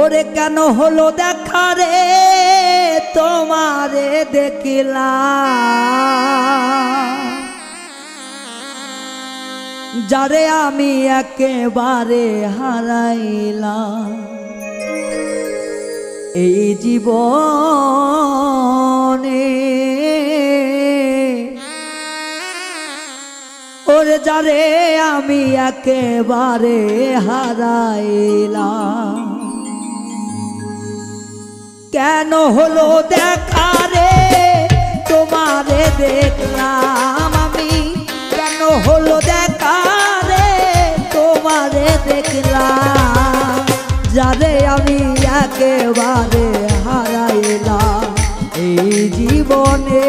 ওরে কেন হলো দেখা রে তোমারে দেখলাম, যারে আমি একেবারে হারাইলাম এই জীবনে। ওরে যারে আমি একেবারে হারাইলাম, কেন হলো দেখা রে তোমারে দেখলাম আমি, কেন হলো দেখা রে তোমারে দেখলাম, যারে আমি একেবারে হারাইলাম এই জীবনে,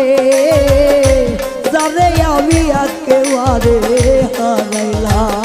যারে আমি একেবারে হারাইলাম।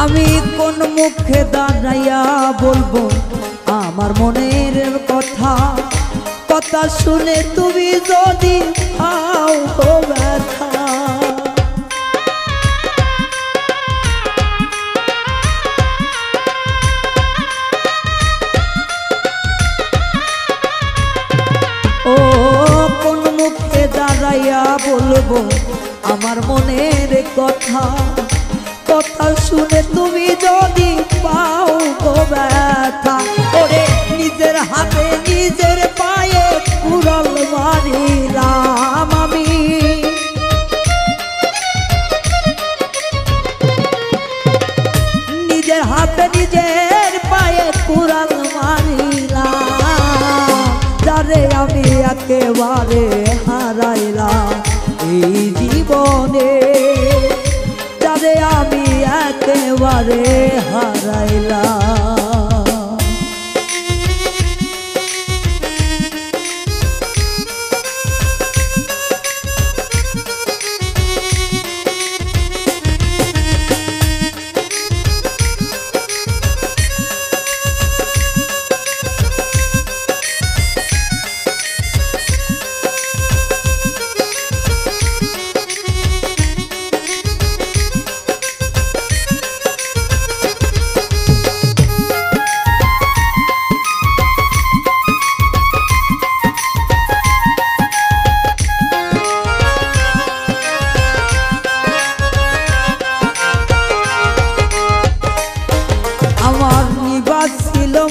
আমি কোন মুখে দাঁড়াইয়া বলবো আমার মনের কথা, কথা শুনে তুমি যদি পাও ব্যথা। ও কোন মুখে দাঁড়াইয়া বলবো আমার মনের কথা, কথা শুনে তুমি যদি পাও গো ব্যথা। ওরে নিজের হাতে নিজের পায়ে কুড়াল মারিলাম আমি, নিজের হাতে নিজের পায়ে কুড়াল মারিলাম, যারে আমি একেবারে হারাইলাম এই জীবনে, যারে আমি একেবারে হারাইলাম।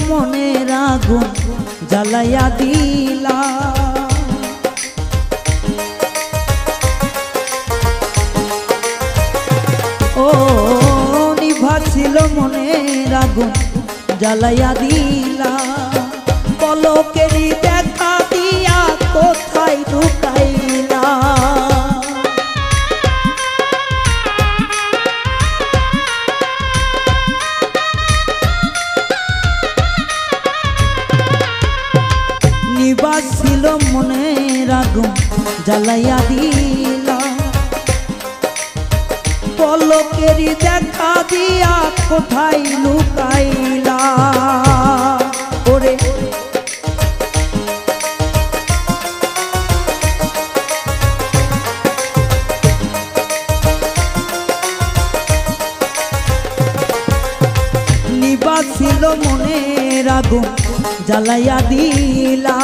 মনের আগুন জ্বালাইয়া দিলা, ও নিভাছিল মনের আগুন জ্বালাইয়া দিলা, পলকেরই দেখা দিয়া কোথায় ঢুকাইলা। নিবাসিল মনের আগুন জ্বালাইয়া দিলা, পলকেরই দেখা দিয়া কোথায় লুকাইলা। ওরে নিবাসিল মনের আগুন জ্বালাইয়া দিলা,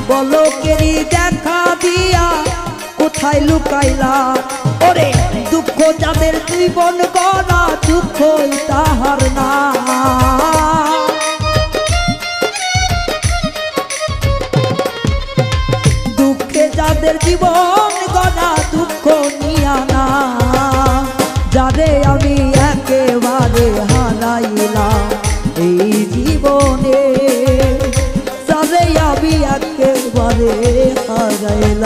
পলকেরই দেখা দিয়া কোথায় লুকাইলা। ওরে দুঃখ যাদের জীবন গড়া দুঃখই তাহার না, দুঃখে যাদের জীবন গড়া দুঃখ নিয়া না, যারে আমি একেবারে হারাইলাম এই জীবনে, যারে আমি একেবারে হারাইলাম।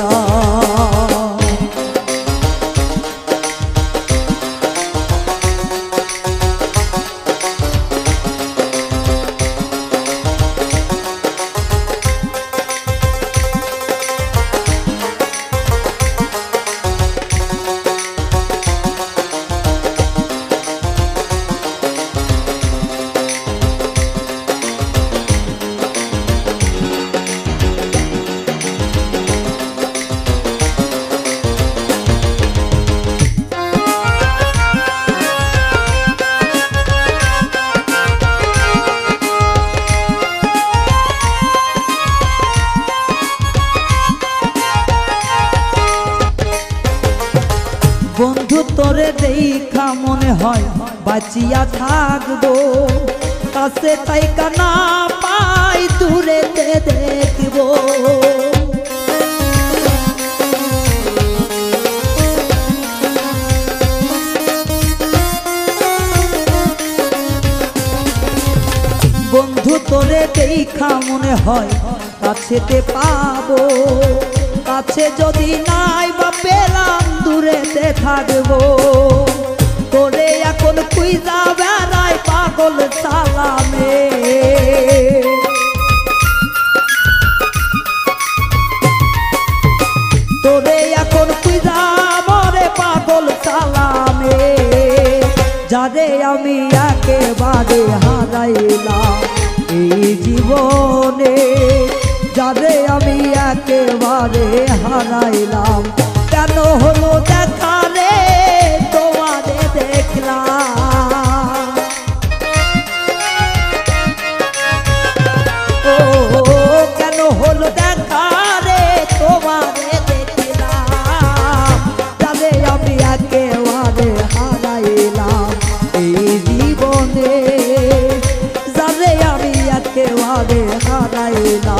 বন্ধু তোরে দেখা মনে হয় বাঁচিয়া থাকবো, কাছে তাইকা না পাই দূরে দেখবো। বন্ধু তোরে দেখা মনে হয় কাছেতে পাবো, কাছে যদি নাই বা পেলাম দূরেতে থাকবো। তোরে এখন খুঁজা বেড়াই পাগল সালামে, তোরে এখন খুঁজা মরে পাগল সালামে। যারে আমি একেবারে হারাইলাম এই জীবনে, যারে আমি একেবারে হারাইলাম। কেন হলো দেখা রে তোমারে দেখলাম, ও কেন হলো দেখা রে তোমারে দেখলাম। যারে আমি একেবারে হারাইলাম এই জীবনে, যারে আমি একেবারে হারাইলাম।